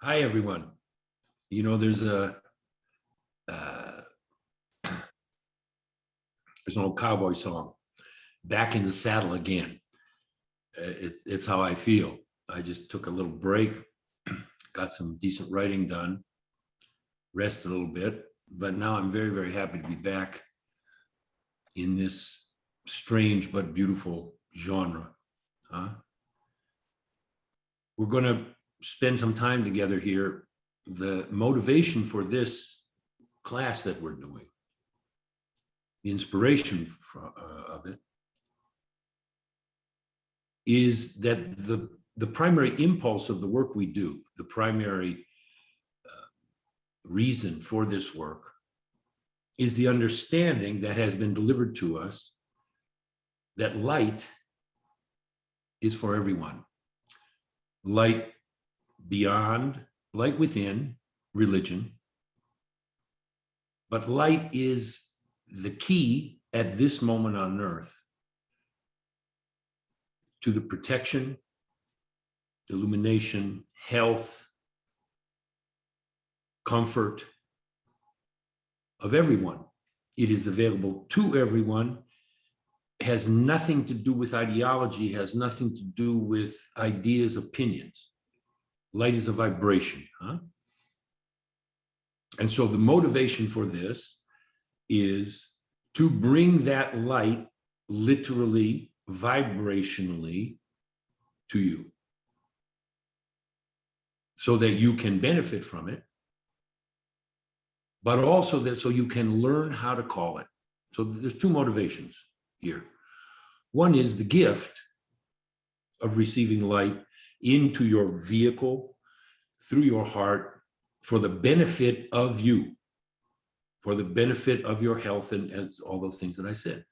Hi, everyone. You know, uh, there's an old cowboy song, "Back in the Saddle Again." It's how I feel. I just took a little break, got some decent writing done, rested a little bit, but now I'm very, very happy to be back in this strange but beautiful genre. Huh? We're going to spend some time together here. The motivation for this class that we're doing, the inspiration of it, is that the primary impulse of the work we do, the primary reason for this work, is the understanding that has been delivered to us that light is for everyone. Light beyond, light within religion, but light is the key at this moment on earth to the protection, illumination, health, comfort of everyone. It is available to everyone, has nothing to do with ideology, has nothing to do with ideas, opinions. Light is a vibration, huh? And so the motivation for this is to bring that light literally, vibrationally to you so that you can benefit from it, but also that so you can learn how to call it. So there's two motivations here. One is the gift of receiving light into your vehicle, through your heart, for the benefit of you, for the benefit of your health and all those things that I said.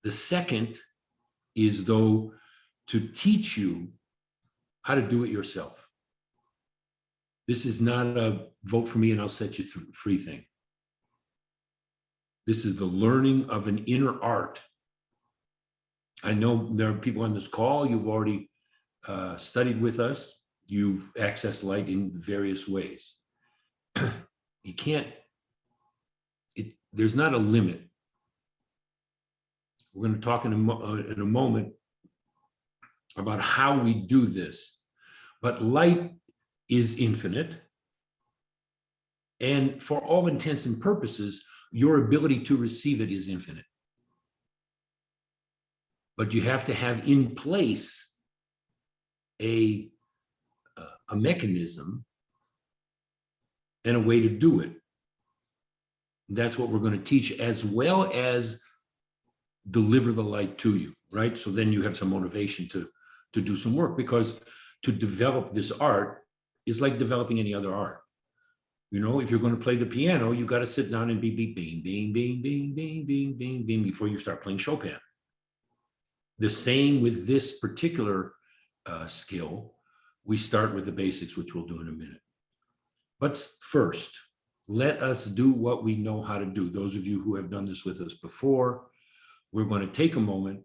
The second is, though, to teach you how to do it yourself. This is not a vote for me and I'll set you free thing. This is the learning of an inner art. I know there are people on this call, you've already studied with us, you've accessed light in various ways. You can't, there's not a limit. We're going to talk in a moment about how we do this. But light is infinite. And for all intents and purposes, your ability to receive it is infinite. But you have to have in place a mechanism and a way to do it. And that's what we're going to teach, as well as deliver the light to you, right? So then you have some motivation to do some work, because to develop this art is like developing any other art. You know, if you're going to play the piano, you got to sit down and be bing, bing, bing, bing, bing, bing, bing, bing before you start playing Chopin. The same with this particular skill. We start with the basics, which we'll do in a minute. But first, let us do what we know how to do. Those of you who have done this with us before, we're going to take a moment.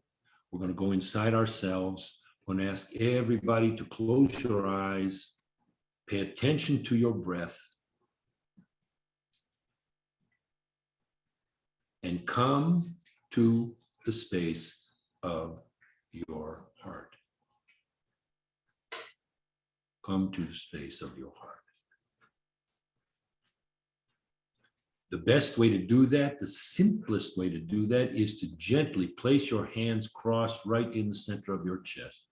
We're going to go inside ourselves. We're going to ask everybody to close your eyes, pay attention to your breath, and come to the space of your heart. Come to the space of your heart. The best way to do that, the simplest way to do that, is to gently place your hands crossed right in the center of your chest,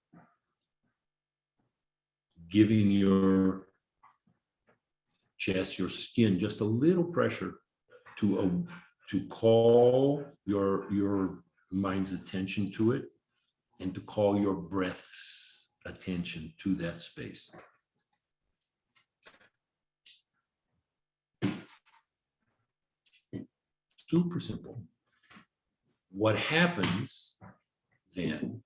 giving your chest, your skin, just a little pressure to call your mind's attention to it, and to call your breath's attention to that space. Super simple. What happens then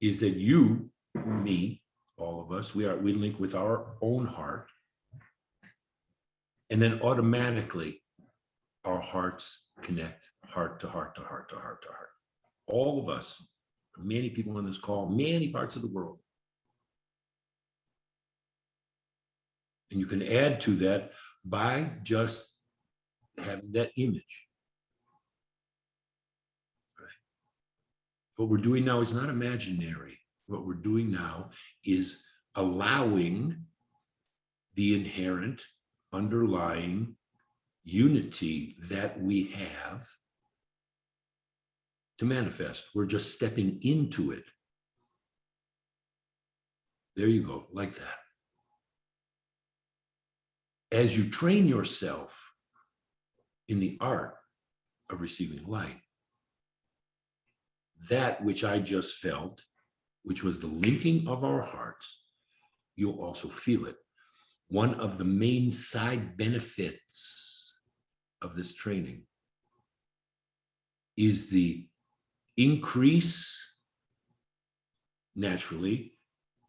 is that you, me, all of us, we link with our own heart, and then automatically our hearts connect, heart to heart to heart to heart to heart. All of us, many people on this call, many parts of the world. And you can add to that by just having that image. Right. What we're doing now is not imaginary. What we're doing now is allowing the inherent underlying unity that we have to manifest. We're just stepping into it. There you go, like that. As you train yourself in the art of receiving light, that which I just felt, which was the linking of our hearts, you'll also feel it. One of the main side benefits of this training is the increase naturally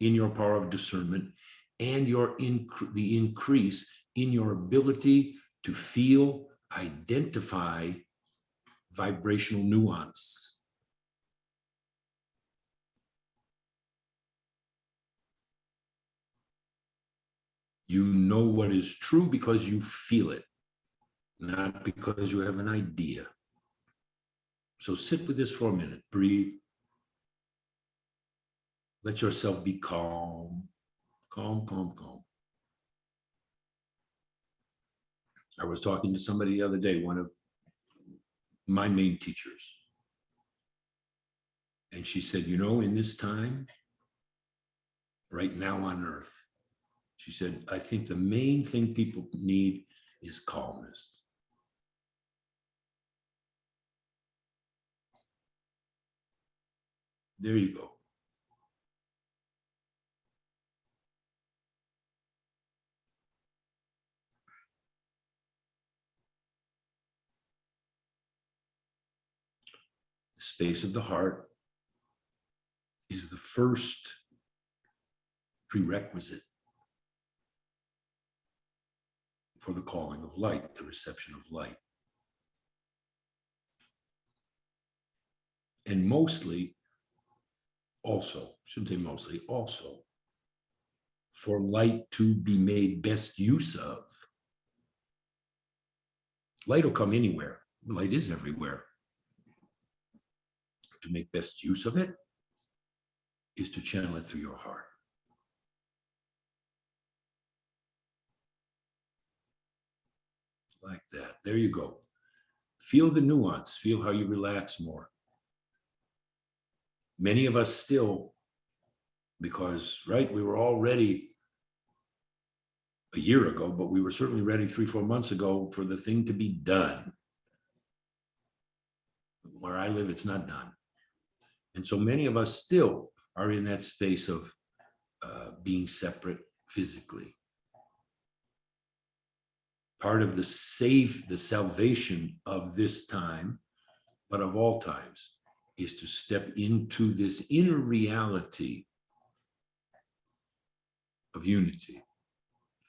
in your power of discernment and the increase in your ability to feel, identify vibrational nuance. You know what is true because you feel it, not because you have an idea. So sit with this for a minute, breathe. Let yourself be calm, calm, calm, calm. I was talking to somebody the other day, one of my main teachers. And she said, you know, in this time, right now on earth, she said, I think the main thing people need is calmness. There you go. The space of the heart is the first prerequisite for the calling of light, the reception of light. And mostly, also, shouldn't say mostly, also, for light to be made best use of. Light will come anywhere. Light is everywhere. To make best use of it is to channel it through your heart. Like that. There you go. Feel the nuance. Feel how you relax more. Many of us still, because, right, we were all ready a year ago, but we were certainly ready 3-4 months ago for the thing to be done. Where I live, it's not done. And so many of us still are in that space of being separate physically. Part of the salvation of this time, but of all times, is to step into this inner reality of unity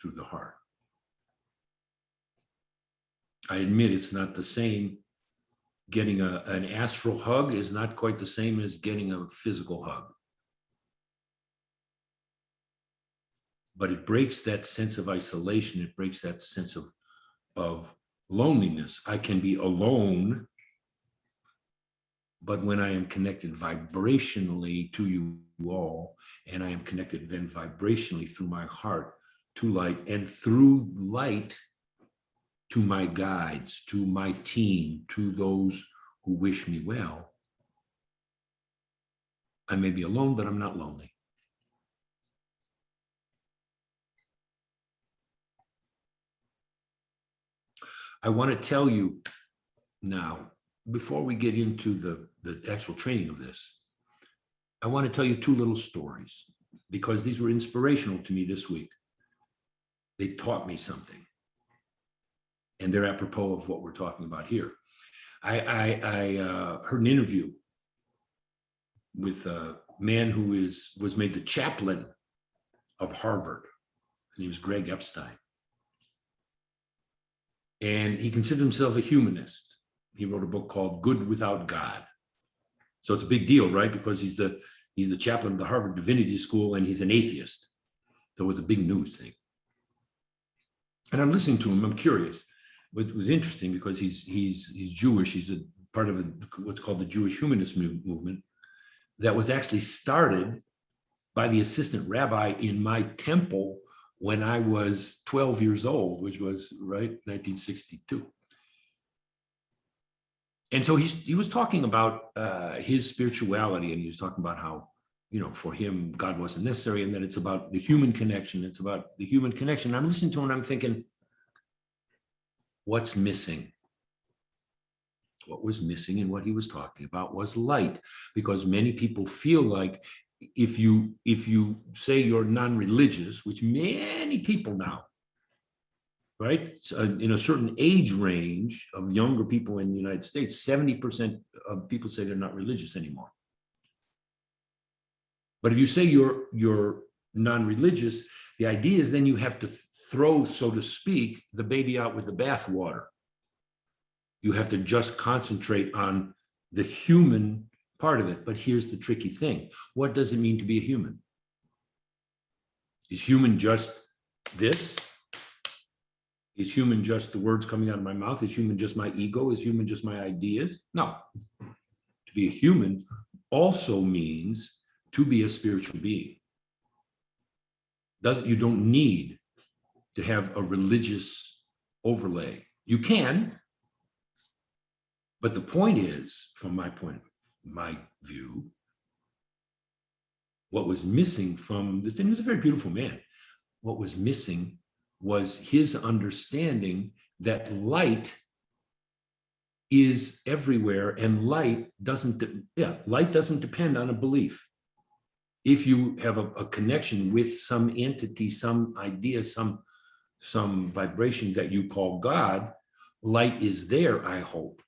through the heart. I admit it's not the same. Getting an astral hug is not quite the same as getting a physical hug. But it breaks that sense of isolation. It breaks that sense of loneliness. I can be alone, but when I am connected vibrationally to you all, and I am connected then vibrationally through my heart to light, and through light to my guides, to my team, to those who wish me well, I may be alone, but I'm not lonely. I want to tell you now, before we get into the actual training of this, I want to tell you 2 little stories because these were inspirational to me this week. They taught me something. And they're apropos of what we're talking about here. I heard an interview with a man who was made the chaplain of Harvard. His name is Greg Epstein. And he considered himself a humanist. He wrote a book called Good Without God. So it's a big deal, right? Because he's the chaplain of the Harvard Divinity School and he's an atheist. So it was a big news thing. And I'm listening to him. I'm curious. It was interesting because he's Jewish. He's a part of what's called the Jewish Humanist movement that was actually started by the assistant rabbi in my temple when I was 12 years old, which was right 1962. And so he was talking about his spirituality, and he was talking about how, for him, God wasn't necessary, and that it's about the human connection. It's about the human connection. I'm listening to him and I'm thinking, what's missing? What was missing in what he was talking about was light, because many people feel like if you say you're non-religious, which many people now, right? So in a certain age range of younger people in the United States, 70% of people say they're not religious anymore. But if you say you're non-religious, the idea is then you have to throw, so to speak, the baby out with the bathwater. You have to just concentrate on the human part of it. But here's the tricky thing. What does it mean to be a human? Is human just this? Is human just the words coming out of my mouth? Is human just my ego? Is human just my ideas? No. To be a human also means to be a spiritual being. You don't need to have a religious overlay. You can, but the point is, from my view, what was missing from this, and he was a very beautiful man, what was missing was his understanding that light is everywhere, and light doesn't depend on a belief. If you have a connection with some entity, some idea, some vibration that you call God, light is there, I hope.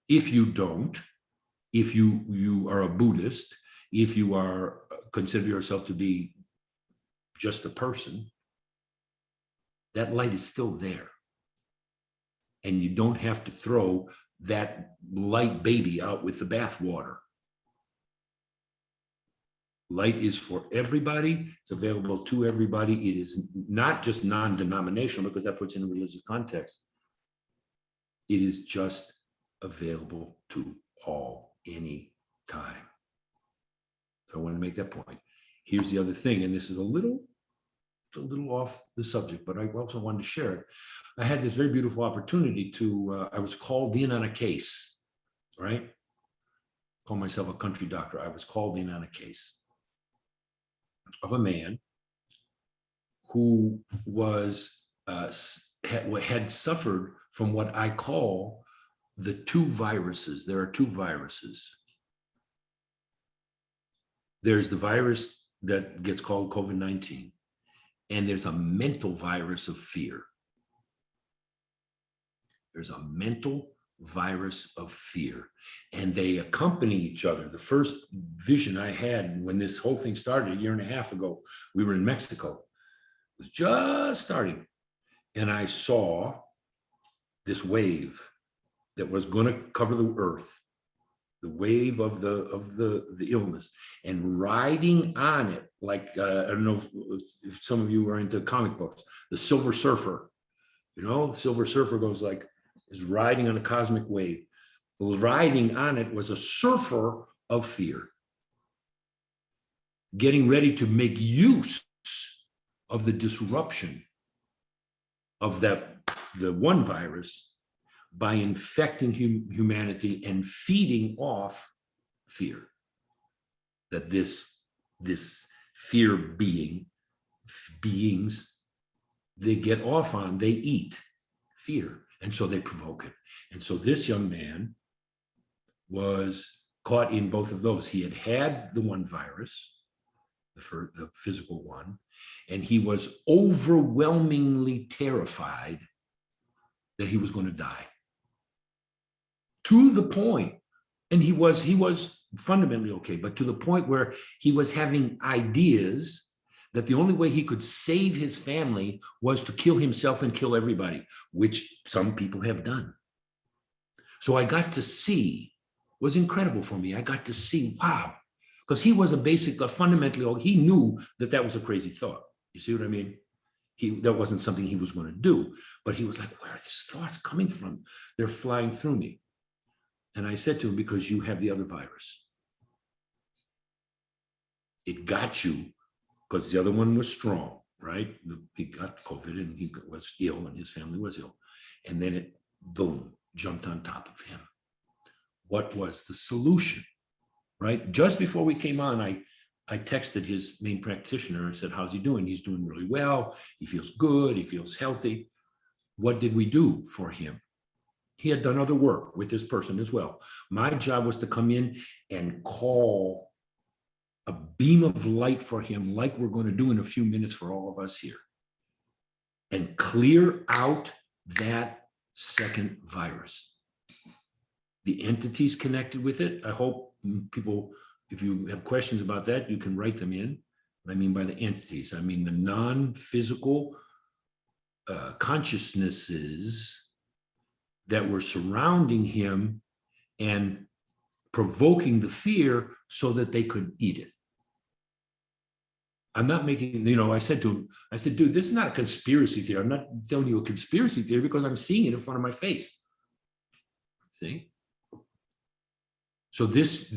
If you don't, if you are a Buddhist, if you consider yourself to be just a person, that light is still there. And you don't have to throw that light baby out with the bathwater. Light is for everybody. It's available to everybody. It is not just non-denominational, because that puts in a religious context. It is just available to all, any time. So I want to make that point. Here's the other thing, and this is a little off the subject, but I also wanted to share it. I had this very beautiful opportunity I was called in on a case, right? Call myself a country doctor. I was called in on a case of a man who had suffered from what I call the two viruses. There are two viruses. There's the virus that gets called COVID-19, and there's a mental virus of fear. There's a mental virus of fear, and they accompany each other. The first vision I had when this whole thing started 1.5 years ago, we were in Mexico. It was just starting, and I saw this wave that was going to cover the earth, the wave of the illness, and riding on it, like I don't know if some of you are into comic books, the Silver Surfer. The Silver Surfer is riding on a cosmic wave. Riding on it was a surfer of fear, getting ready to make use of the disruption of the one virus by infecting humanity and feeding off fear. That this fear beings, they get off on, they eat fear. And so they provoke it. And so this young man was caught in both of those. He had the one virus, the physical one, and he was overwhelmingly terrified that he was going to die. To the point, and he was fundamentally okay, but to the point where he was having ideas that the only way he could save his family was to kill himself and kill everybody, which some people have done. So I got to see, it was incredible for me. I got to see, wow, because he was fundamentally, he knew that was a crazy thought. You see what I mean? that wasn't something he was going to do, but he was like, where are these thoughts coming from? They're flying through me. And I said to him, because you have the other virus. It got you because the other one was strong, right? He got COVID and he was ill and his family was ill. And then it, boom, jumped on top of him. What was the solution, right? Just before we came on, I texted his main practitioner and said, how's he doing? He's doing really well. He feels good. He feels healthy. What did we do for him? He had done other work with this person as well. My job was to come in and call a beam of light for him, like we're going to do in a few minutes for all of us here, and clear out that second virus. The entities connected with it. I hope people, if you have questions about that, you can write them in. What I mean by the entities, I mean the non-physical consciousnesses that were surrounding him and provoking the fear so that they could eat it. I'm not making, I said to him, I said, dude, this is not a conspiracy theory. I'm not telling you a conspiracy theory because I'm seeing it in front of my face. See? So this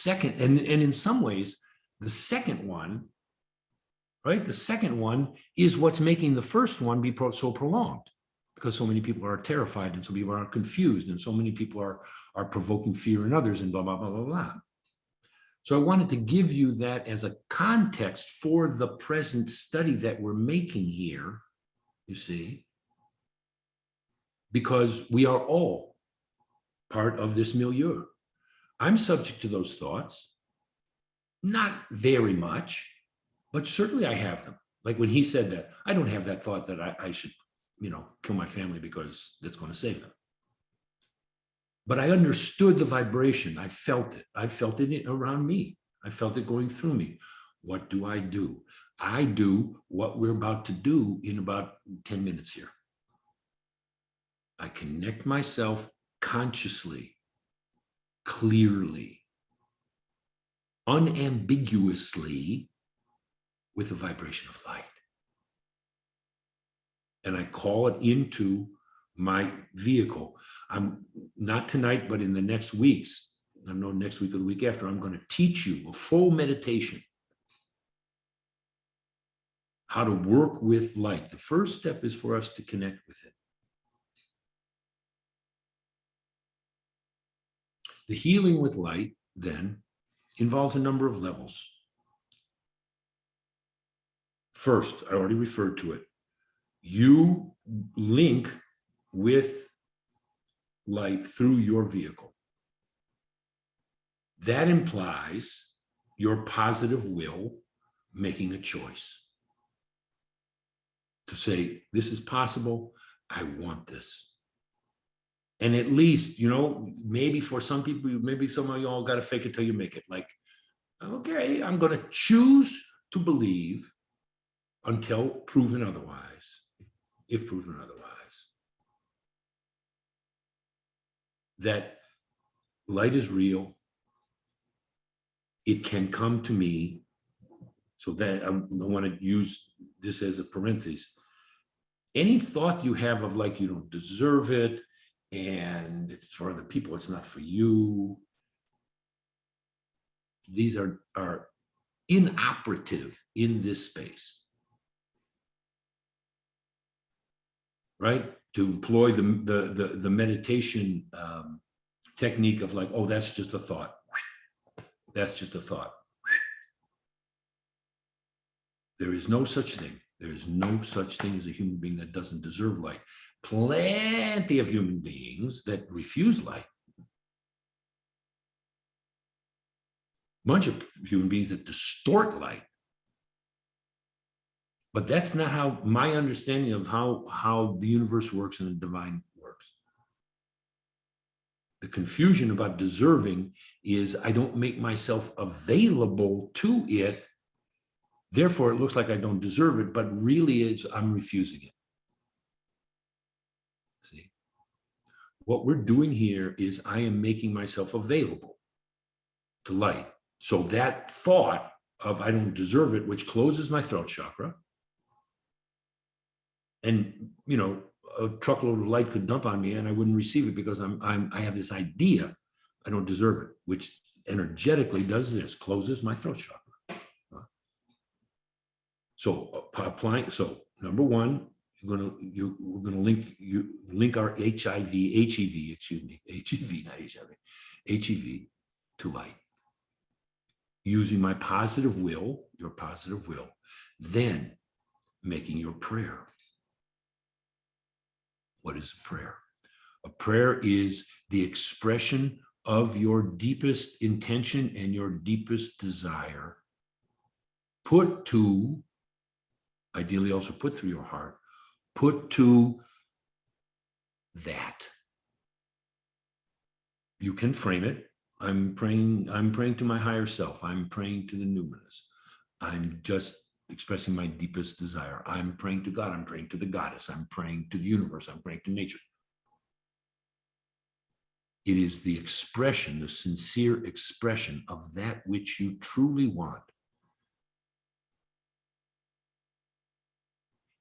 second, and in some ways, the second one, right? The second one is what's making the first one be so prolonged, because so many people are terrified and so people are confused and so many people are provoking fear in others and blah, blah, blah, blah, blah. So I wanted to give you that as a context for the present study that we're making here, you see, because we are all part of this milieu. I'm subject to those thoughts, not very much, but certainly I have them. Like when he said that, I don't have that thought that I should, kill my family because that's going to save them. But I understood the vibration. I felt it. I felt it around me. I felt it going through me. What do? I do what we're about to do in about 10 minutes here. I connect myself consciously, clearly, unambiguously with the vibration of light. And I call it into my vehicle. I'm not tonight, but in the next weeks, I don't know, next week or the week after, I'm going to teach you a full meditation, how to work with light. The first step is for us to connect with it. The healing with light then involves a number of levels. First, I already referred to it. You link with light through your vehicle. That implies your positive will making a choice to say, this is possible, I want this. And at least, maybe for some people, maybe some of y'all got to fake it till you make it. Like, okay, I'm going to choose to believe until proven otherwise, if proven otherwise, that light is real. It can come to me. So that I want to use this as a parenthesis. Any thought you have of like, you don't deserve it, and it's for other people, it's not for you. These are inoperative in this space. Right? To employ the meditation technique of like, oh, that's just a thought. That's just a thought. There is no such thing. There is no such thing as a human being that doesn't deserve light. Plenty of human beings that refuse light. Bunch of human beings that distort light. But that's not how my understanding of how the universe works and the divine works. The confusion about deserving is I don't make myself available to it. Therefore, it looks like I don't deserve it, but really I'm refusing it. See? What we're doing here is I am making myself available to light. So that thought of I don't deserve it, which closes my throat chakra, And, a truckload of light could dump on me and I wouldn't receive it because I have this idea I don't deserve it, which energetically does this, closes my throat chakra. So number one, we're gonna link our HEV, not HIV, HEV to light. Using my positive will, your positive will, then making your prayer. What is a prayer? A prayer is the expression of your deepest intention and your deepest desire, put to, ideally also put through your heart, put to that. You can frame it. I'm praying to my higher self. I'm praying to the numinous. I'm just expressing my deepest desire. I'm praying to God. I'm praying to the goddess. I'm praying to the universe. I'm praying to nature. It is the expression, the sincere expression of that which you truly want.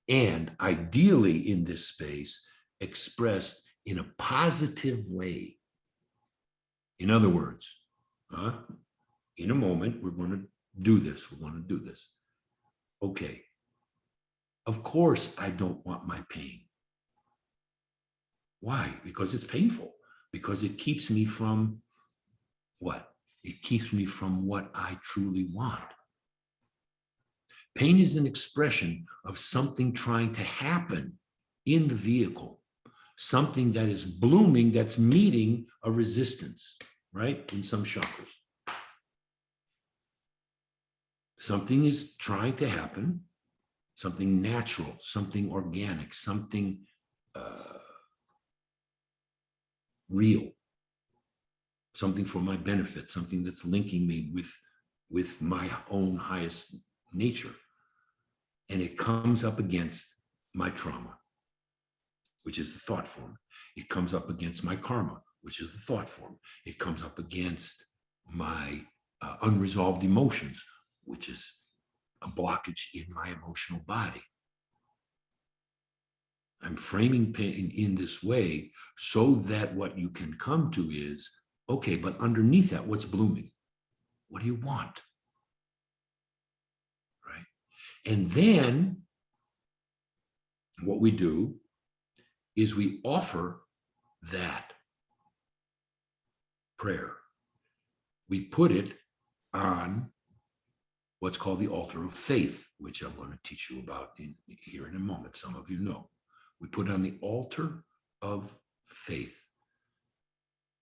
And ideally in this space, expressed in a positive way. In other words, in a moment, we're going to do this. We're going to do this. Okay. Of course, I don't want my pain. Why? Because it's painful. Because it keeps me from what? It keeps me from what I truly want. Pain is an expression of something trying to happen in the vehicle, something that is blooming, that's meeting a resistance, right? In some chakras. Something is trying to happen, something natural, something organic, something real, something for my benefit, something that's linking me with my own highest nature. And it comes up against my trauma, which is the thought form. It comes up against my karma, which is the thought form. It comes up against my unresolved emotions, which is a blockage in my emotional body. I'm framing pain in this way so that what you can come to is, okay, but underneath that, what's blooming? What do you want? Right? And then what we do is we offer that prayer. We put it on what's called the altar of faith, which I'm going to teach you about here in a moment. Some of you know. We put on the altar of faith.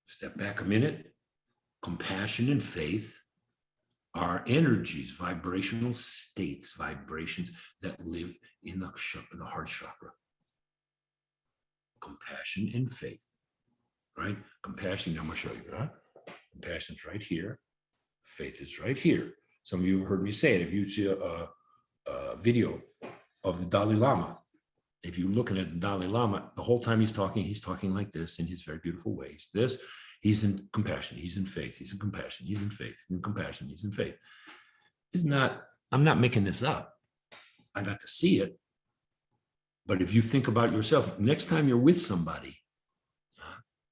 Step back a minute. Compassion and faith are energies, vibrational states, vibrations that live in the heart chakra. Compassion and faith, right? Compassion, I'm going to show you. Compassion's right here. Faith is right here. Some of you have heard me say it. If you see a video of the Dalai Lama, if you're looking at the Dalai Lama, the whole time he's talking like this in his very beautiful ways. He's in compassion, he's in faith, he's in compassion, he's in faith, he's in compassion, he's in faith. I'm not making this up. I got to see it. But if you think about yourself, next time you're with somebody,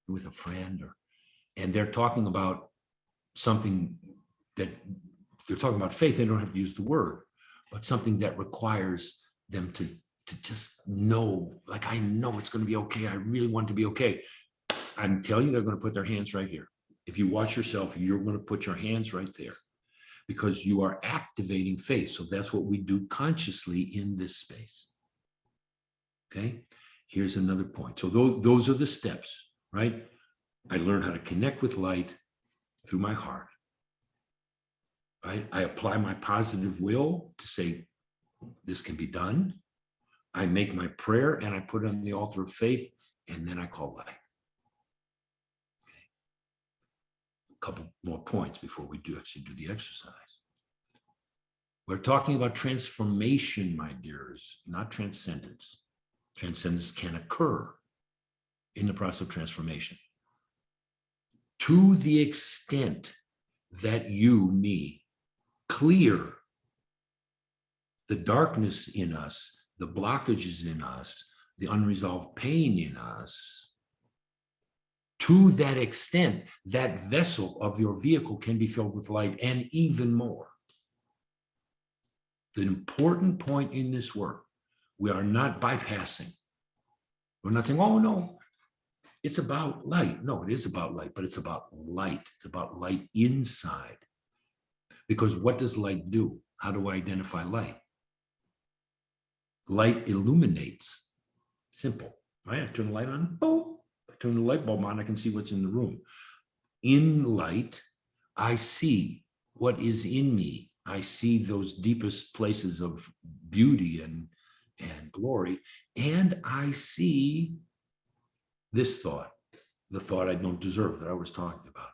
with a friend, and they're talking about something that they're talking about faith, they don't have to use the word, but something that requires them to just know, like, I know it's going to be okay. I really want to be okay. I'm telling you, they're going to put their hands right here. If you watch yourself, you're going to put your hands right there because you are activating faith. So that's what we do consciously in this space. Okay. Here's another point. So those are the steps, right? I learned how to connect with light through my heart. Right? I apply my positive will to say, this can be done. I make my prayer and I put it on the altar of faith, and then I call light. Okay. A couple more points before we actually do the exercise. We're talking about transformation, my dears, not transcendence. Transcendence can occur in the process of transformation. To the extent that you, me, clear the darkness in us the blockages in us, the unresolved pain in us. To that extent, that vessel of your vehicle can be filled with light, and even more. The important point in this work, we are not bypassing. We're not saying, oh no, it's about light. No, it is about light, but it's about light. It's about light inside. Because what does light do? How do I identify light? Light illuminates. Simple, right? I turn the light on, boom. I turn the light bulb on, I can see what's in the room. In light, I see what is in me. I see those deepest places of beauty and glory. And I see this thought, the thought I don't deserve that I was talking about.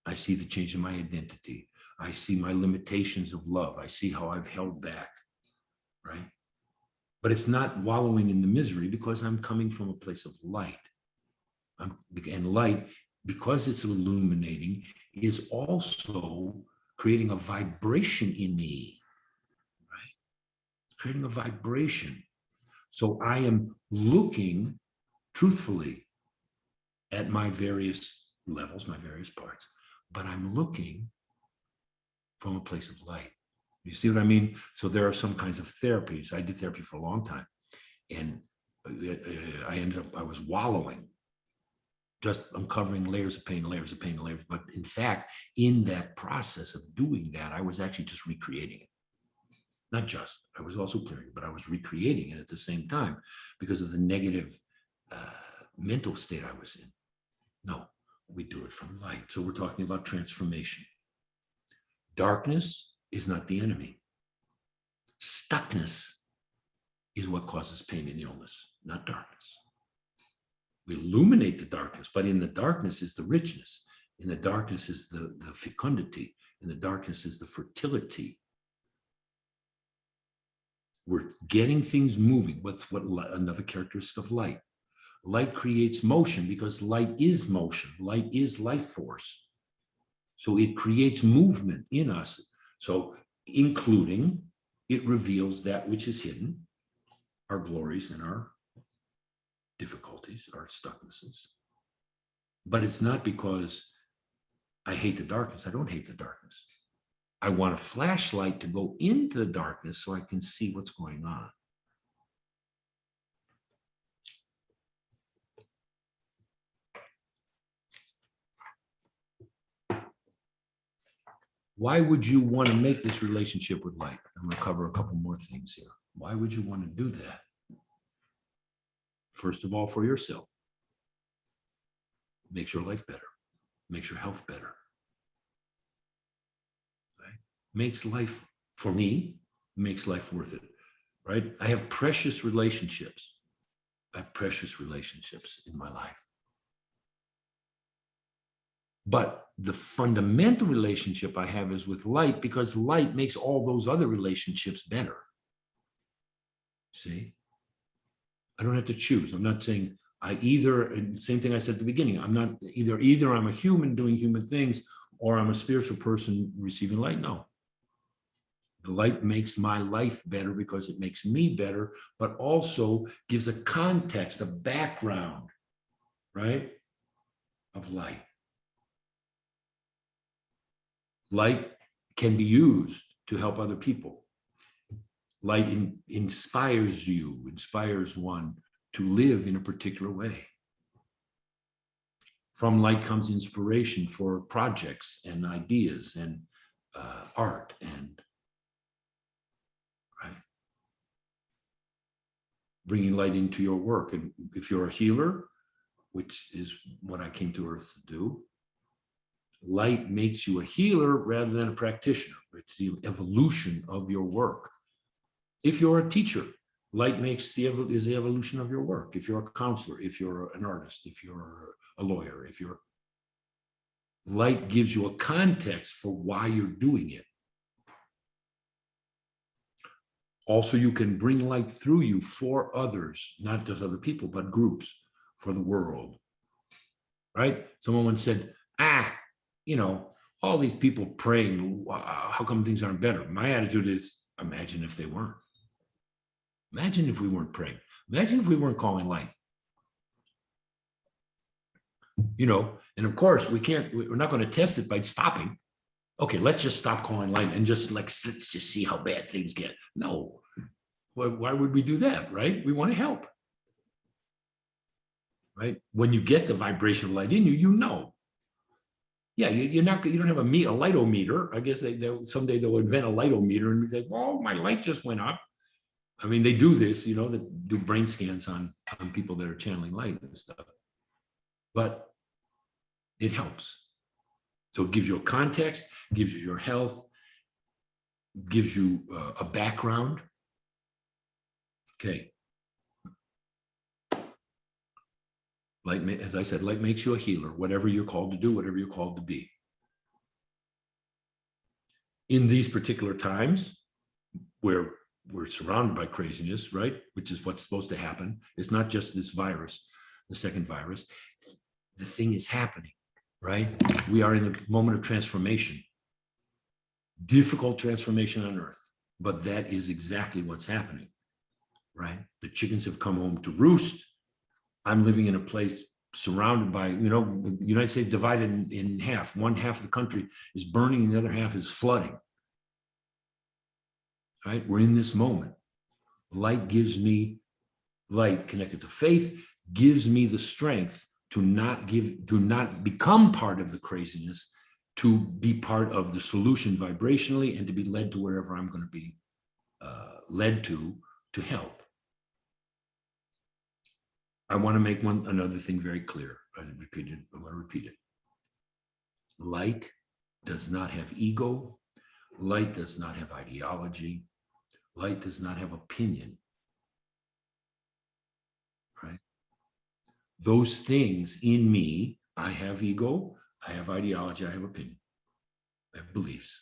I see the change in my identity. I see my limitations of love. I see how I've held back, right? But it's not wallowing in the misery because I'm coming from a place of light. And light, because it's illuminating, is also creating a vibration in me, right? Creating a vibration. So I am looking truthfully at my various levels, my various parts, but I'm looking from a place of light. You see what I mean? So there are some kinds of therapies. I did therapy for a long time, and I was wallowing, just uncovering layers of pain, layers of pain, layers. But in fact, in that process of doing that, I was actually just recreating it. Not just, I was also clearing it, but I was recreating it at the same time because of the negative mental state I was in. No, we do it from light. So we're talking about transformation. Darkness is not the enemy. Stuckness is what causes pain and illness, not darkness. We illuminate the darkness, but in the darkness is the richness. In the darkness is the fecundity. In the darkness is the fertility. We're getting things moving. What's another characteristic of light? Light creates motion because light is motion. Light is life force. So it creates movement in us. So including, it reveals that which is hidden, our glories and our difficulties, our stucknesses. But it's not because I hate the darkness. I don't hate the darkness. I want a flashlight to go into the darkness so I can see what's going on. Why would you want to make this relationship with light? I'm going to cover a couple more things here. Why would you want to do that? First of all, for yourself. Makes your life better. Makes your health better. Right? Makes life, for me, makes life worth it. Right? I have precious relationships. I have precious relationships in my life. But the fundamental relationship I have is with light because light makes all those other relationships better. See? I don't have to choose. I'm not saying I either, same thing I said at the beginning, I'm not either I'm a human doing human things or I'm a spiritual person receiving light. No. The light makes my life better because it makes me better, but also gives a context, a background, right, of light. Light can be used to help other people. Light inspires you, inspires one to live in a particular way. From light comes inspiration for projects and ideas and art and right. Bringing light into your work. And if you're a healer, which is what I came to Earth to do, light makes you a healer rather than a practitioner. It's the evolution of your work. If you're a teacher, light is the evolution of your work. If you're a counselor, if you're an artist, if you're a lawyer, light gives you a context for why you're doing it. Also, you can bring light through you for others, not just other people, but groups, for the world. Right? Someone once said, all these people praying, how come things aren't better? My attitude is, imagine if they weren't. Imagine if we weren't praying. Imagine if we weren't calling light. And of course we're not going to test it by stopping. Okay, let's just stop calling light and let's just see how bad things get. No, why would we do that, right? We want to help, right? When you get the vibration of light in you, yeah, you don't have a lightometer. I guess someday they'll invent a lightometer and say, "Oh, my light just went up." I mean, they do this, they do brain scans on people that are channeling light and stuff, but it helps. So it gives you a context, gives you your health, gives you a background. Okay. Light, as I said, light makes you a healer, whatever you're called to do, whatever you're called to be. In these particular times where we're surrounded by craziness, right? Which is what's supposed to happen. It's not just this virus, the second virus. The thing is happening, right? We are in a moment of transformation, difficult transformation on Earth, but that is exactly what's happening, right? The chickens have come home to roost. I'm living in a place surrounded by, the United States divided in half. One half of the country is burning, and the other half is flooding. Right? We're in this moment. Light connected to faith, gives me the strength to not become part of the craziness, to be part of the solution vibrationally, and to be led to wherever I'm going to be led to help. I want to make another thing very clear. I want to repeat it. Light does not have ego. Light does not have ideology. Light does not have opinion. Right? Those things in me, I have ego, I have ideology, I have opinion, I have beliefs.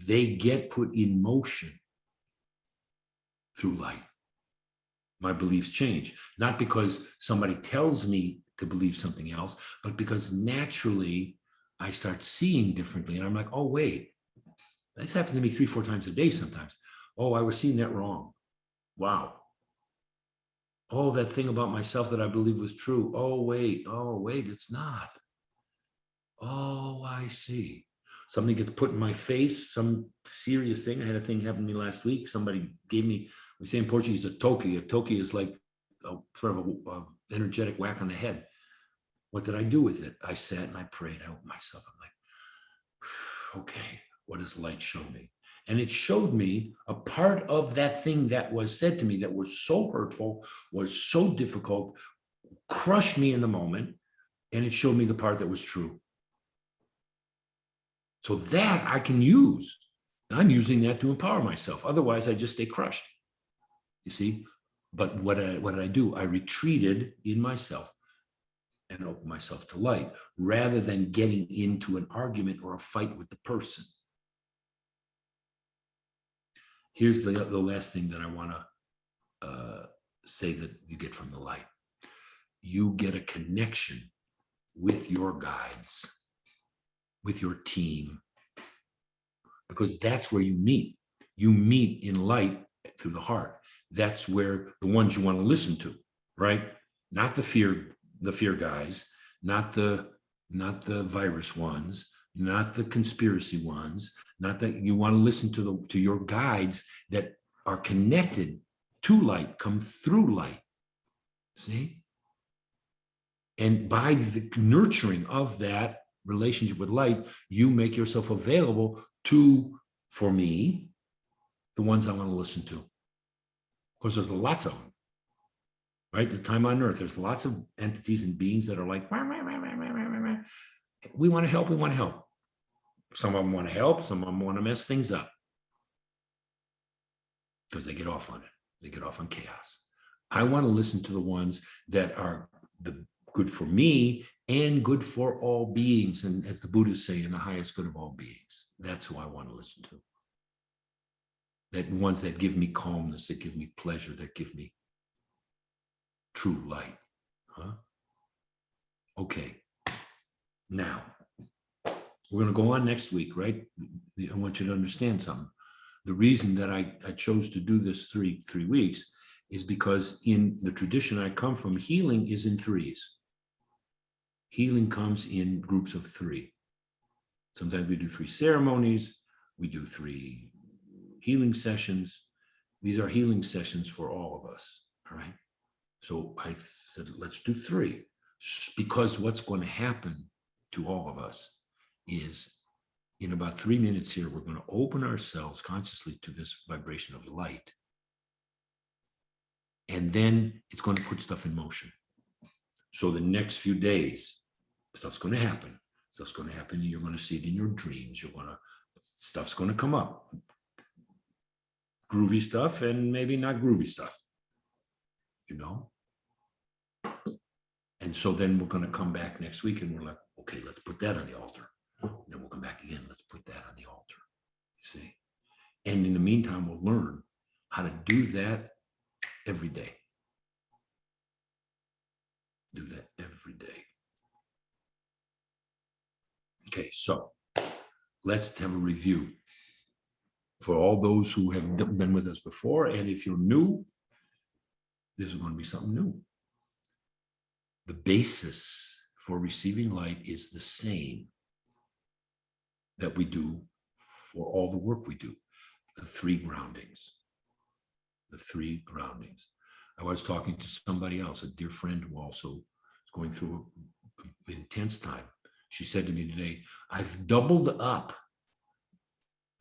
They get put in motion through light. My beliefs change, not because somebody tells me to believe something else, but because naturally I start seeing differently. And I'm like, oh, wait, this happens to me 3-4 times a day sometimes. Oh, I was seeing that wrong. Wow. Oh, that thing about myself that I believe was true. Oh, wait, it's not. Oh, I see. Something gets put in my face, some serious thing. I had a thing happen to me last week. Somebody gave me, we say in Portuguese, a toque. A toque is like sort of a energetic whack on the head. What did I do with it? I sat and I prayed. I opened myself. I'm like, okay, what does light show me? And it showed me a part of that thing that was said to me that was so hurtful, was so difficult, crushed me in the moment. And it showed me the part that was true. So that I can use. I'm using that to empower myself. Otherwise, I just stay crushed. You see? But what did I do? I retreated in myself and opened myself to light rather than getting into an argument or a fight with the person. Here's the last thing that I want to say that you get from the light. You get a connection with your guides, with your team, because that's where you meet. You meet in light through the heart. That's where the ones you want to listen to, right? Not the fear guys, not the virus ones, not the conspiracy ones, not that you want to listen to your guides that are connected to light, come through light. See? And by the nurturing of that relationship with light, you make yourself available to, for me, the ones I want to listen to. Of course, there's lots of them, right? The time on Earth, there's lots of entities and beings that are like, we want to help, we want to help. Some of them want to help, some of them want to mess things up because they get off on it. They get off on chaos. I want to listen to the ones that are the good for me and good for all beings. And as the Buddhists say, in the highest good of all beings. That's who I want to listen to. That ones that give me calmness, that give me pleasure, that give me true light. Huh? Okay. Now, we're going to go on next week, right? I want you to understand something. The reason that I chose to do this three weeks is because in the tradition I come from, healing is in threes. Healing comes in groups of three. Sometimes we do 3 ceremonies, we do 3 healing sessions. These are healing sessions for all of us, all right? So I said, let's do 3, because what's going to happen to all of us is in about 3 minutes here, we're going to open ourselves consciously to this vibration of light. And then it's going to put stuff in motion. So the next few days, stuff's going to happen. Stuff's going to happen. You're going to see it in your dreams. Stuff's going to come up. Groovy stuff and maybe not groovy stuff, you know? And so then we're going to come back next week and we're like, okay, let's put that on the altar. Then we'll come back again. Let's put that on the altar. You see? And in the meantime, we'll learn how to do that every day. Do that every day. Okay, so let's have a review for all those who have been with us before. And if you're new, this is going to be something new. The basis for receiving light is the same that we do for all the work we do. The 3 groundings. The 3 groundings. I was talking to somebody else, a dear friend who also is going through an intense time. She said to me today, I've doubled up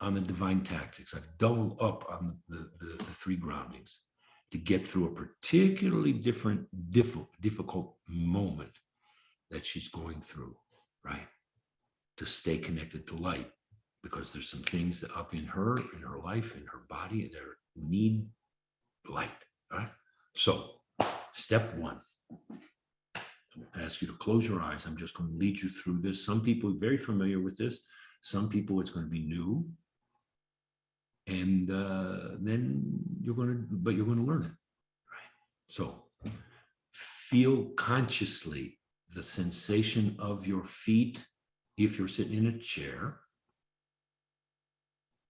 on the divine tactics. I've doubled up on the 3 groundings to get through a particularly difficult moment that she's going through, right? To stay connected to light, because there's some things that up in her life, in her body, that need light, right? So step 1, I ask you to close your eyes. I'm just going to lead you through this. Some people are very familiar with this. Some people it's going to be new. And then you're going to learn it, right? So feel consciously the sensation of your feet if you're sitting in a chair,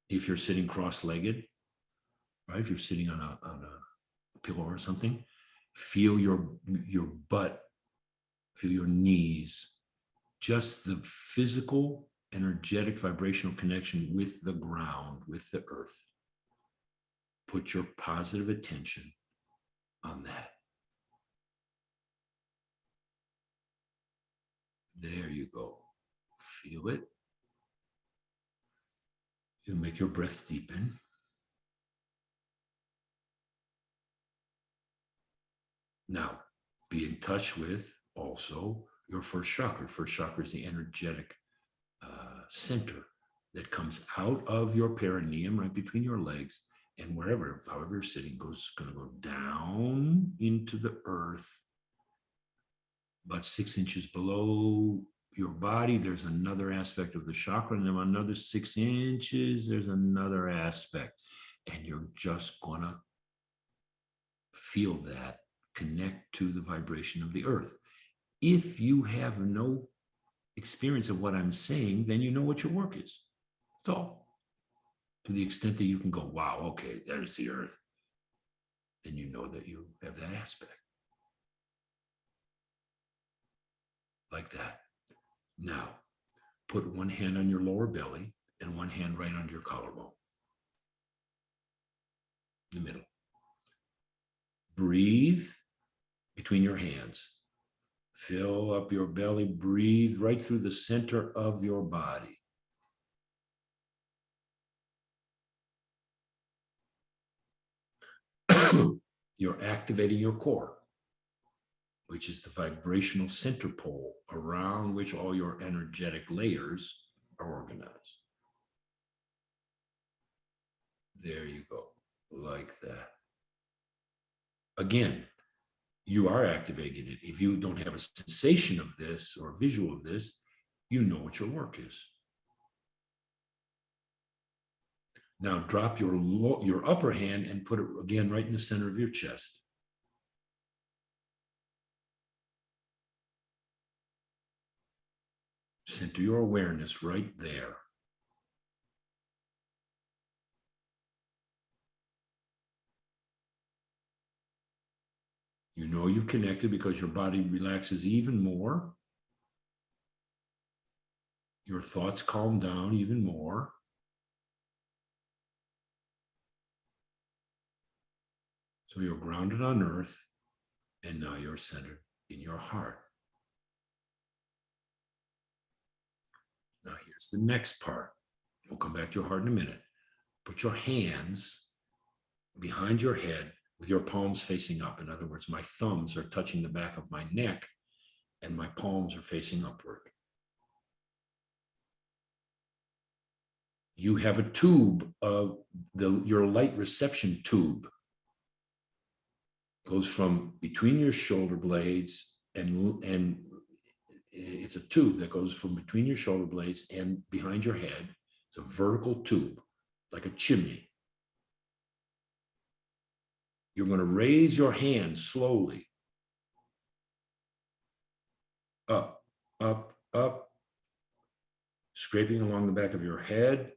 if you're sitting cross-legged, right? If you're sitting on a pillow or something, feel your butt, feel your knees, just the physical, energetic, vibrational connection with the ground, with the earth. Put your positive attention on that. There you go. Feel it. You'll make your breath deepen. Now, be in touch with also your first chakra. First chakra is the energetic center that comes out of your perineum, right between your legs, and however you're sitting, going to go down into the earth, about 6 inches below your body. There's another aspect of the chakra, and then another 6 inches, there's another aspect, and you're just gonna feel that connect to the vibration of the earth. If you have no experience of what I'm saying, then you know what your work is. That's all. To the extent that you can go, wow, okay, there's the earth, then you know that you have that aspect. Like that. Now, put one hand on your lower belly and one hand right under your collarbone. The middle. Breathe between your hands. Fill up your belly. Breathe right through the center of your body. You're activating your core, which is the vibrational center pole around which all your energetic layers are organized. There you go, like that. Again, you are activating it. If you don't have a sensation of this or a visual of this, you know what your work is. Now drop your upper hand and put it again right in the center of your chest. Center your awareness right there. You know you've connected because your body relaxes even more. Your thoughts calm down even more. So you're grounded on earth, and now you're centered in your heart. Now here's the next part. We'll come back to your heart in a minute. Put your hands behind your head with your palms facing up. In other words, my thumbs are touching the back of my neck and my palms are facing upward. You have a tube of your light reception tube goes from between your shoulder blades and it's a tube that goes from between your shoulder blades and behind your head. It's a vertical tube, like a chimney. You're going to raise your hand slowly. Up, up, up, scraping along the back of your head.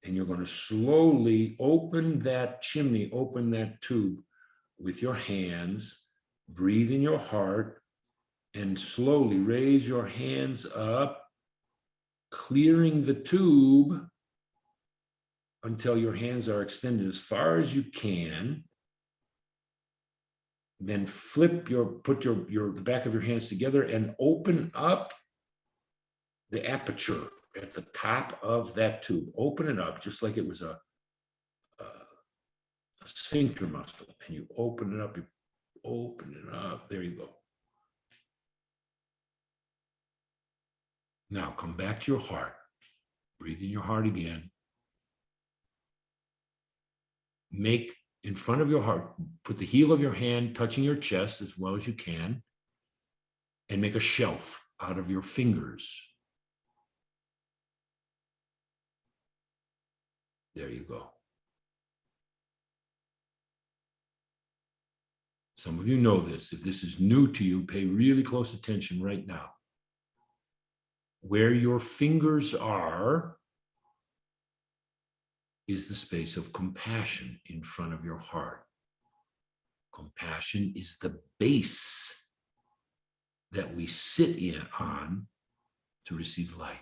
And you're going to slowly open that chimney, open that tube with your hands. Breathe in your heart and slowly raise your hands up, clearing the tube until your hands are extended as far as you can. Then put the back of your hands together and open up the aperture at the top of that tube. Open it up just like it was a sphincter muscle. And you open it up, there you go. Now come back to your heart. Breathe in your heart again. Make in front of your heart, put the heel of your hand touching your chest as well as you can, and make a shelf out of your fingers. There you go. Some of you know this. If this is new to you, pay really close attention right now. Where your fingers are is the space of compassion in front of your heart. Compassion is the base that we sit on to receive light.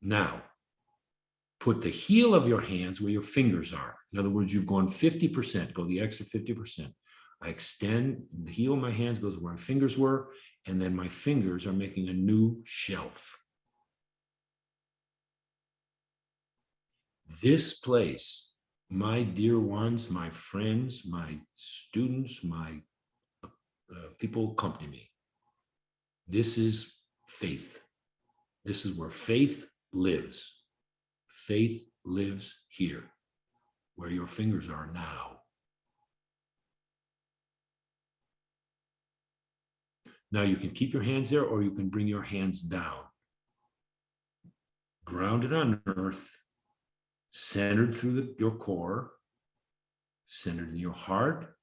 Now, put the heel of your hands where your fingers are. In other words, you've gone 50%, go the extra 50%. I extend, the heel of my hands goes where my fingers were, and then my fingers are making a new shelf. This place, my dear ones, my friends, my students, my people who accompany me, this is faith. This is where faith lives. Faith lives here, where your fingers are now. Now you can keep your hands there, or you can bring your hands down. Grounded on earth, centered through your core, centered in your heart,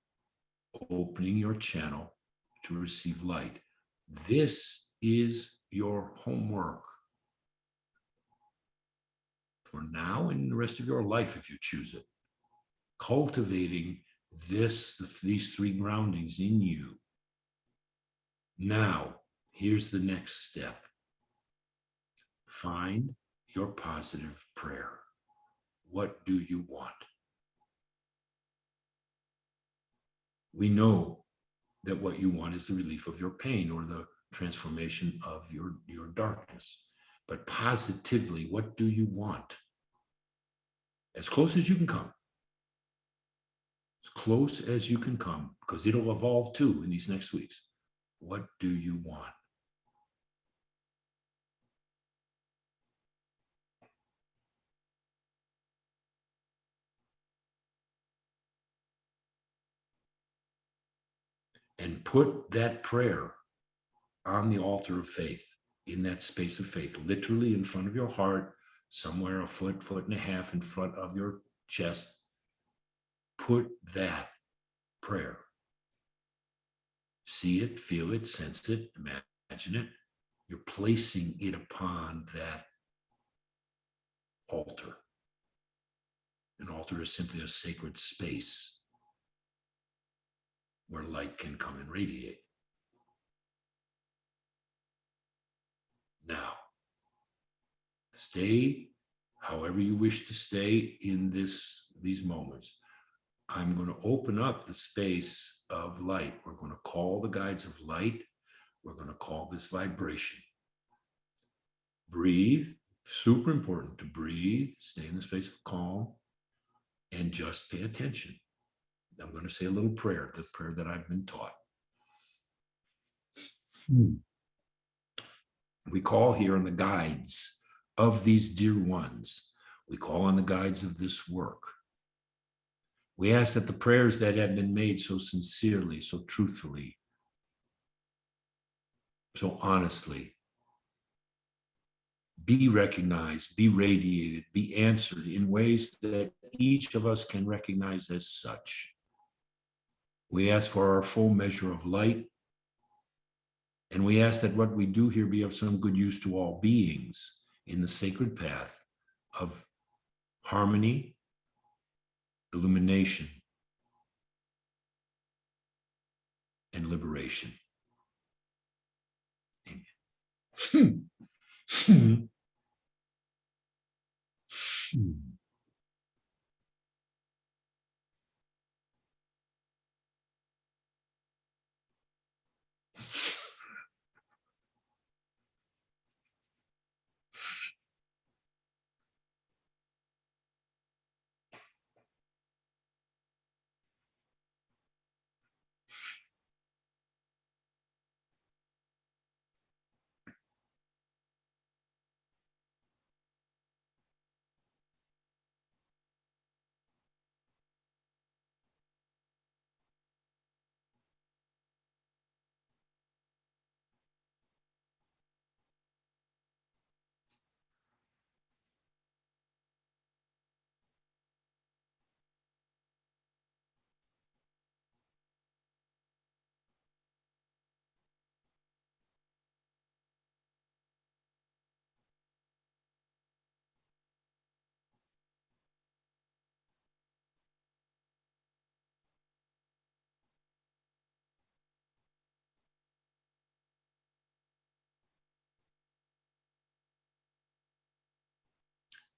opening your channel to receive light. This is your homework for now and the rest of your life, if you choose it. Cultivating these three groundings in you. Now, here's the next step. Find your positive prayer. What do you want? We know that what you want is the relief of your pain or the transformation of your darkness. But positively, what do you want? As close as you can come. As close as you can come, because it'll evolve too in these next weeks. What do you want? And put that prayer on the altar of faith, in that space of faith, literally in front of your heart, somewhere a foot, foot and a half in front of your chest. Put that prayer. See it, feel it, sense it, imagine it. You're placing it upon that altar. An altar is simply a sacred space where light can come and radiate. Now, stay however you wish to stay in these moments. I'm going to open up the space of light. We're going to call the guides of light. We're going to call this vibration. Breathe. Super important to breathe, stay in the space of calm, and just pay attention. I'm going to say a little prayer, the prayer that I've been taught. We call here on the guides of these dear ones. We call on the guides of this work. We ask that the prayers that have been made so sincerely, so truthfully, so honestly, be recognized, be radiated, be answered in ways that each of us can recognize as such. We ask for our full measure of light, and we ask that what we do here be of some good use to all beings in the sacred path of harmony, illumination, and liberation. Amen.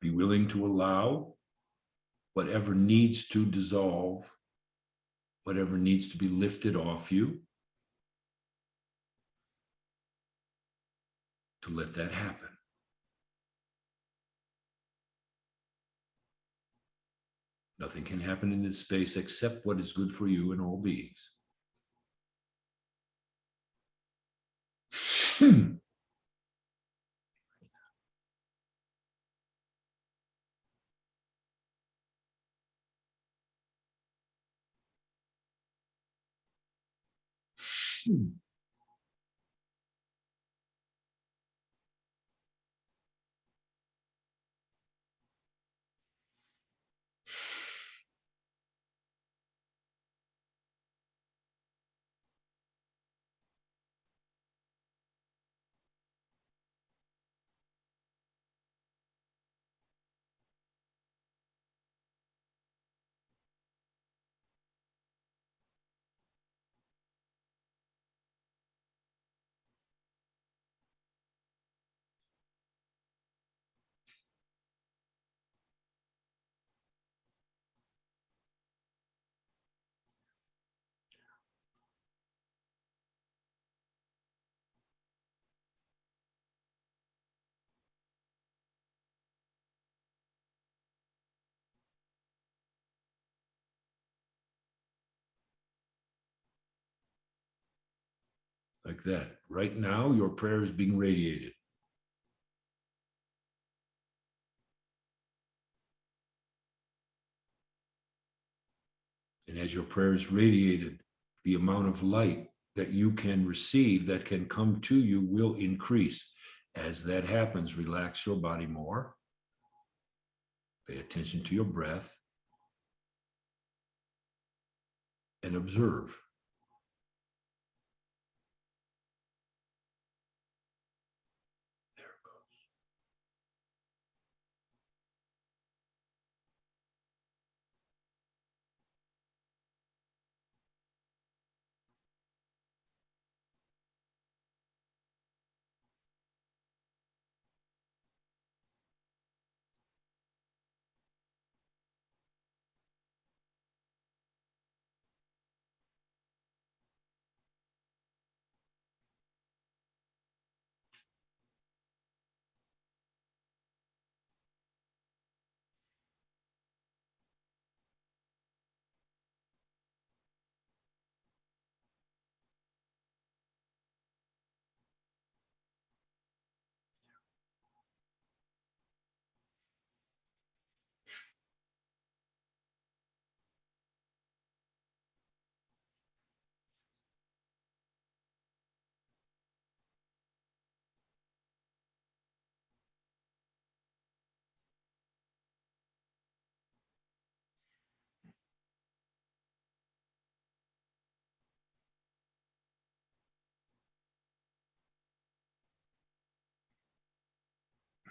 Be willing to allow whatever needs to dissolve, whatever needs to be lifted off you, to let that happen. Nothing can happen in this space except what is good for you and all beings. Like that. Right now, your prayer is being radiated. And as your prayer is radiated, the amount of light that you can receive, that can come to you, will increase. As that happens, relax your body more. Pay attention to your breath and observe. There it goes.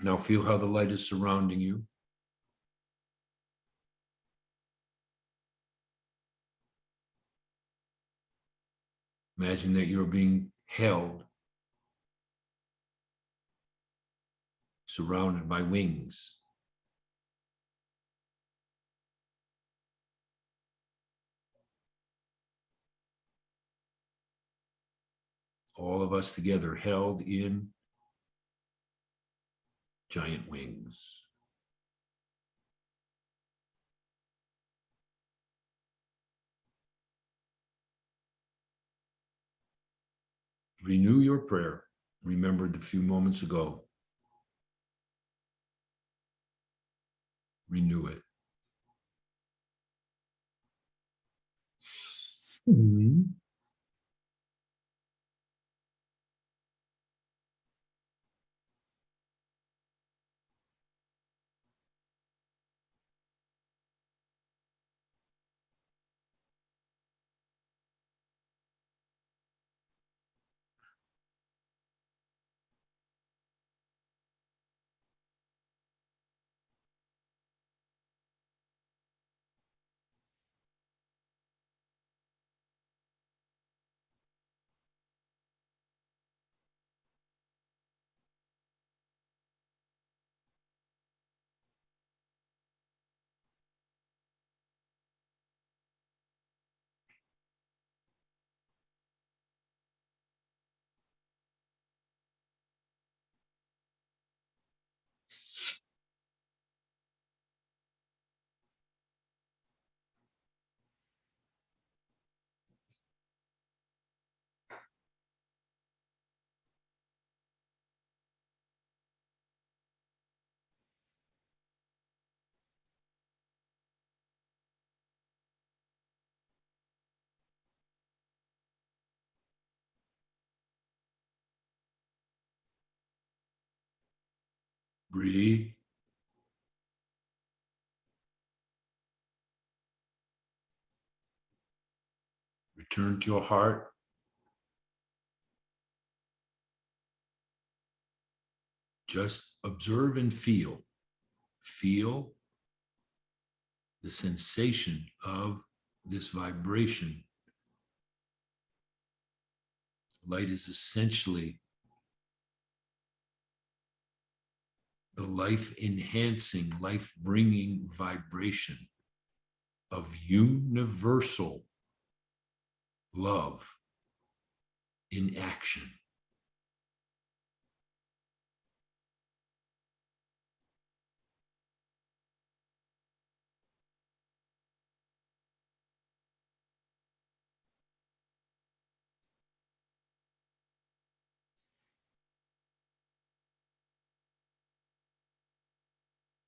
Now feel how the light is surrounding you. Imagine that you're being held, surrounded by wings. All of us together held in giant wings. Renew your prayer, remembered a few moments ago. Renew it. Mm-hmm. Breathe. Return to your heart. Just observe and feel. Feel the sensation of this vibration. Light is essentially the life-enhancing, life-bringing vibration of universal love in action.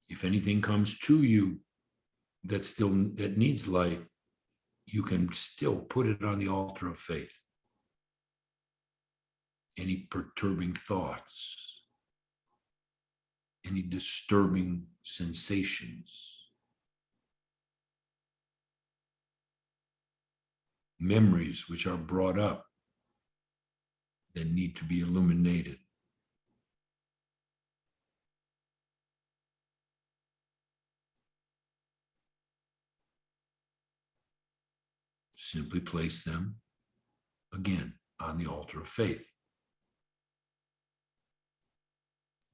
If anything comes to you that needs light, you can still put it on the altar of faith. Any perturbing thoughts, any disturbing sensations, memories which are brought up that need to be illuminated. Simply place them again on the altar of faith.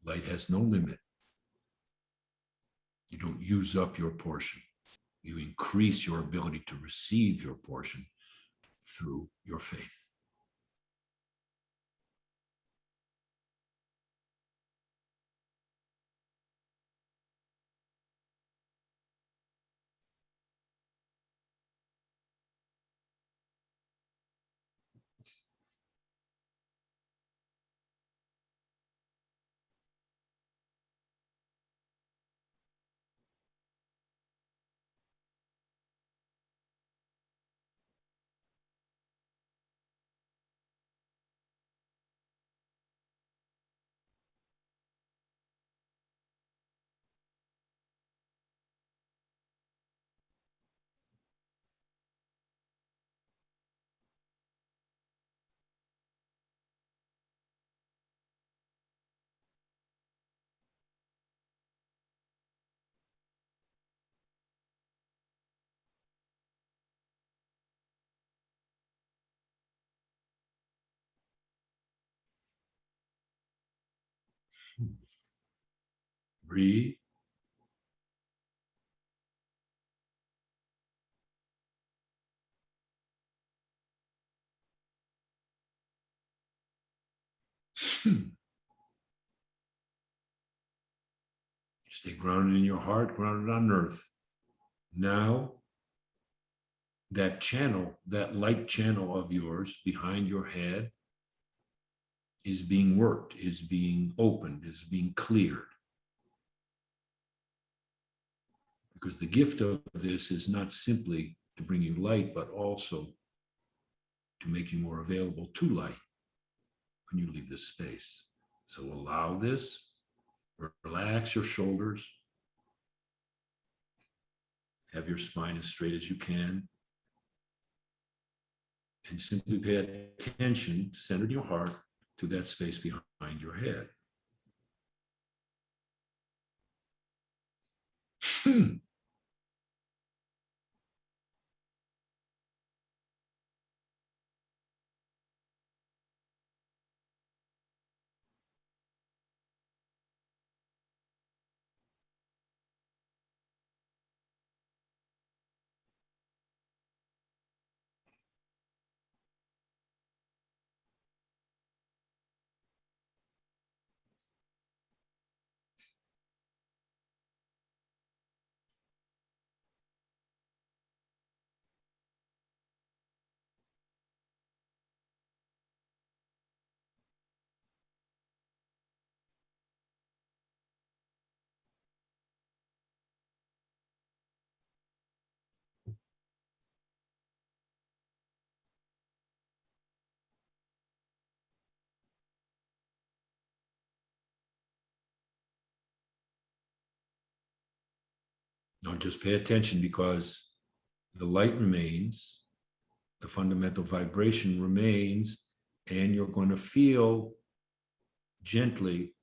Light has no limit. You don't use up your portion. You increase your ability to receive your portion through your faith. Breathe. Stay grounded in your heart, grounded on earth. Now, that channel, that light channel of yours behind your head is being worked, is being opened, is being cleared. Because the gift of this is not simply to bring you light, but also to make you more available to light when you leave this space. So allow this, relax your shoulders, have your spine as straight as you can, and simply pay attention, centered in your heart, to that space behind your head. Now just pay attention, because the light remains, the fundamental vibration remains, and you're going to feel gently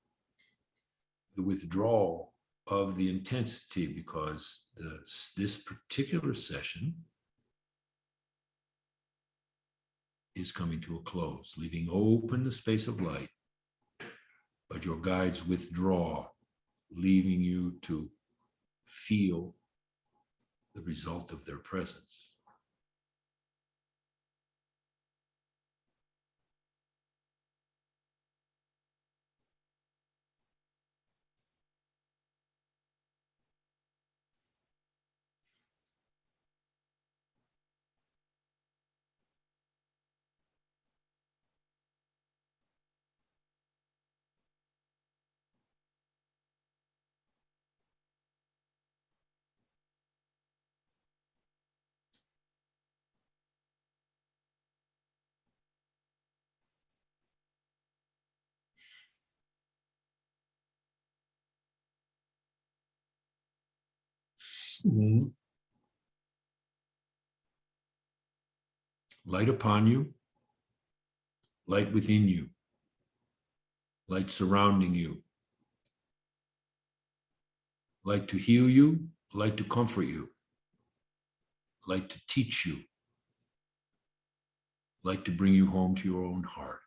the withdrawal of the intensity, because this particular session is coming to a close, leaving open the space of light, but your guides withdraw, leaving you to feel the result of their presence. Mhm. Light upon you, light within you, light surrounding you, light to heal you, light to comfort you, light to teach you, light to bring you home to your own heart.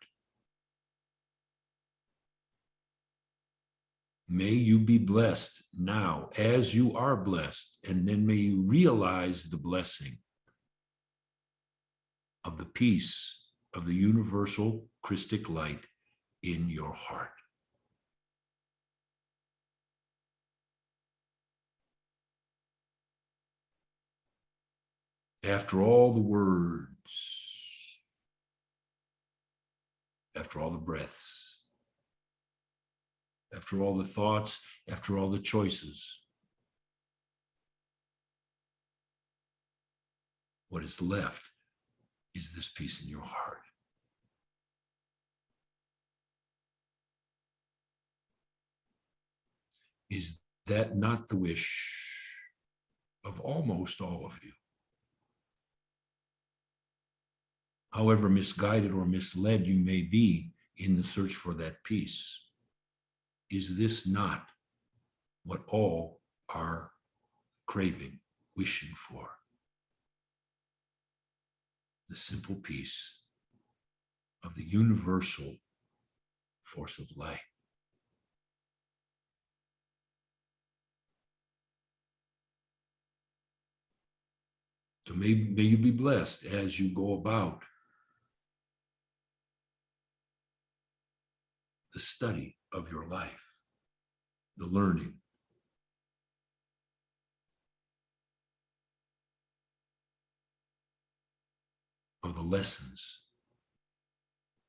May you be blessed now as you are blessed, and then may you realize the blessing of the peace of the universal Christic light in your heart. After all the words, after all the breaths, after all the thoughts, after all the choices, what is left is this peace in your heart. Is that not the wish of almost all of you? However misguided or misled you may be in the search for that peace, is this not what all are craving, wishing for? The simple peace of the universal force of light. So may you be blessed as you go about the study of your life, the learning. Of the lessons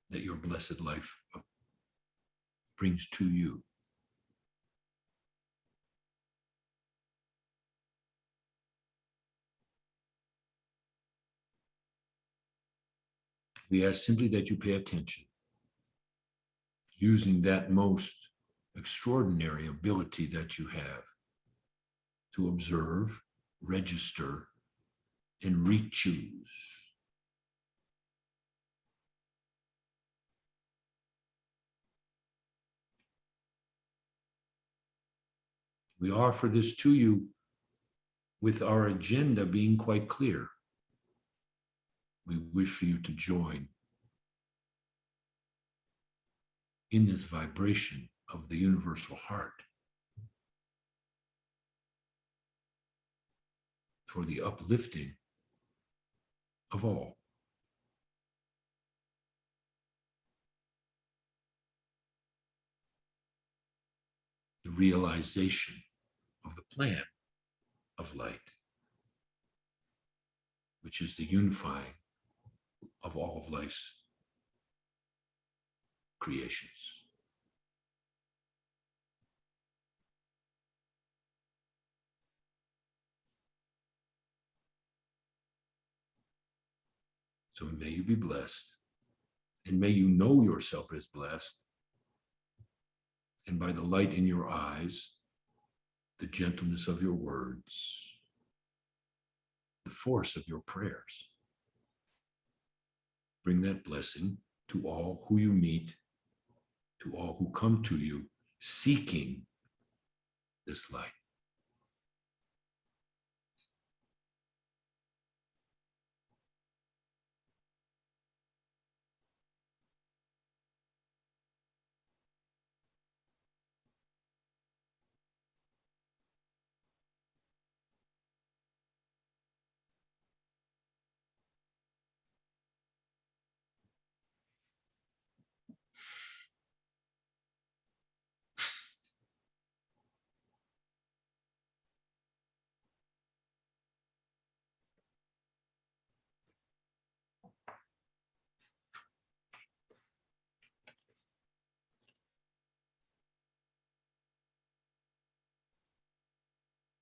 that your blessed life brings to you. We ask simply that you pay attention, using that most extraordinary ability that you have to observe, register, and re-choose. We offer this to you with our agenda being quite clear. We wish for you to join in this vibration of the universal heart for the uplifting of all. The realization of the plan of light, which is the unifying of all of life's creations. So may you be blessed, and may you know yourself as blessed, and by the light in your eyes, the gentleness of your words, the force of your prayers, bring that blessing to all who you meet, to all who come to you seeking this light.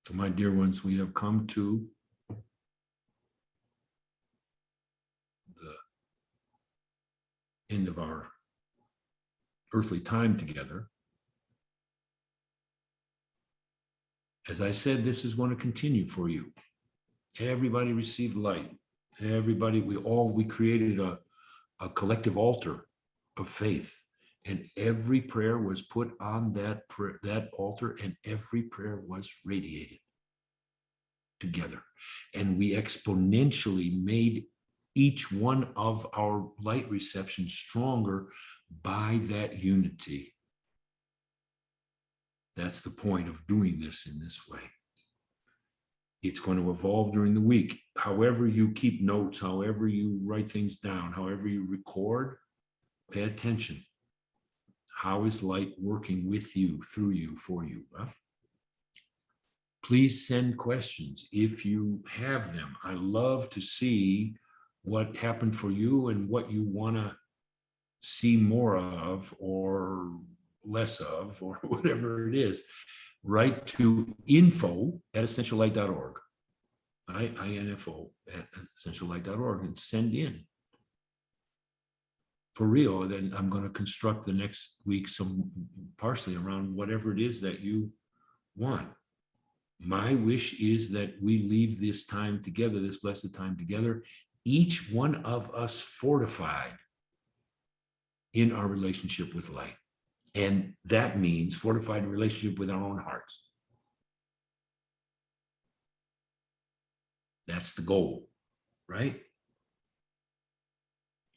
So, my dear ones, we have come to the end of our earthly time together. As I said, this is going to continue for you. Everybody received light. Everybody, we created a collective altar of faith. And every prayer was put on that altar, and every prayer was radiated together. And we exponentially made each one of our light receptions stronger by that unity. That's the point of doing this in this way. It's going to evolve during the week. However you keep notes, however you write things down, however you record, pay attention. How is light working with you, through you, for you? Huh? Please send questions if you have them. I love to see what happened for you and what you want to see more of or less of, or whatever it is. Write to info@essentiallight.org. info@essentiallight.org, and send in. For real, then I'm going to construct the next week some partially around whatever it is that you want. My wish is that we leave this time together, this blessed time together, each one of us fortified in our relationship with light. And that means fortified in relationship with our own hearts. That's the goal, right?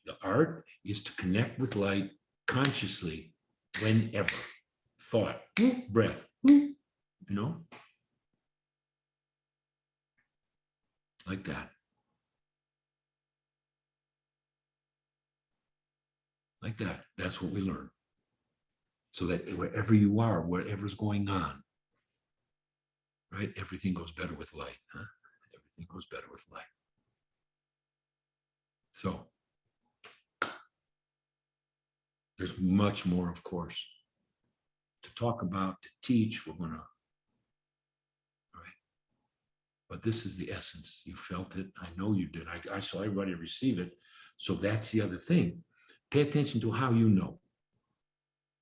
The art is to connect with light consciously whenever. Thought, breath, like that. like that. That's what we learn. So that wherever you are, whatever's going on, right? Everything goes better with light. Huh? Everything goes better with light. So there's much more, of course, to talk about, to teach. We're going to, right? But this is the essence. You felt it. I know you did. I saw everybody receive it. So that's the other thing. Pay attention to how you know.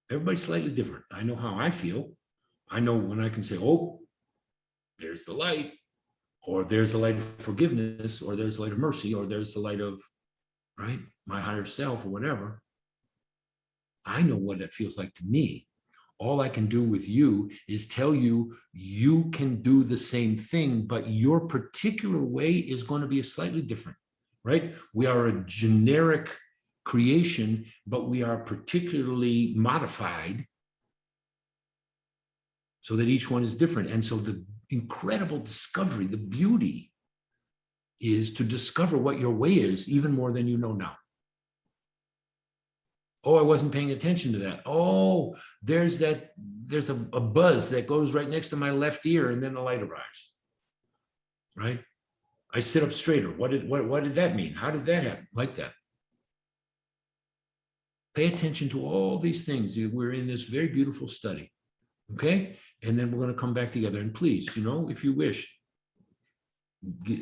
Everybody's slightly different. I know how I feel. I know when I can say, oh, there's the light, or there's the light of forgiveness, or there's the light of mercy, or there's the light of, right, my higher self, or whatever. I know what it feels like to me. All I can do with you is tell you, you can do the same thing, but your particular way is going to be slightly different, right? We are a generic creation, but we are particularly modified so that each one is different. And so the incredible discovery, the beauty is to discover what your way is even more than you know now. Oh, I wasn't paying attention to that. Oh, there's a buzz that goes right next to my left ear, and then the light arrives. Right? I sit up straighter. What did that mean? How did that happen? Like that. Pay attention to all these things. We're in this very beautiful study. Okay? And then we're going to come back together. And please, if you wish,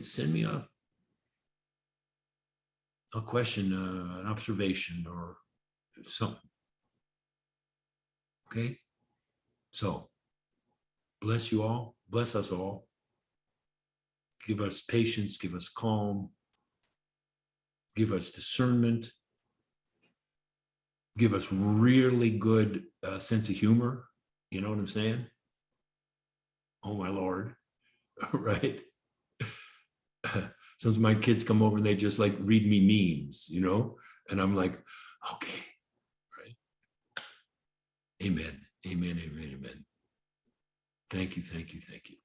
send me a question, an observation, or something. Okay? So, bless you all. Bless us all. Give us patience. Give us calm. Give us discernment. Give us really good sense of humor. You know what I'm saying? Oh, my Lord. Right? Sometimes my kids come over and they just like read me memes, and I'm like, okay. Right? Amen. Amen. Amen. Amen. Thank you. Thank you. Thank you.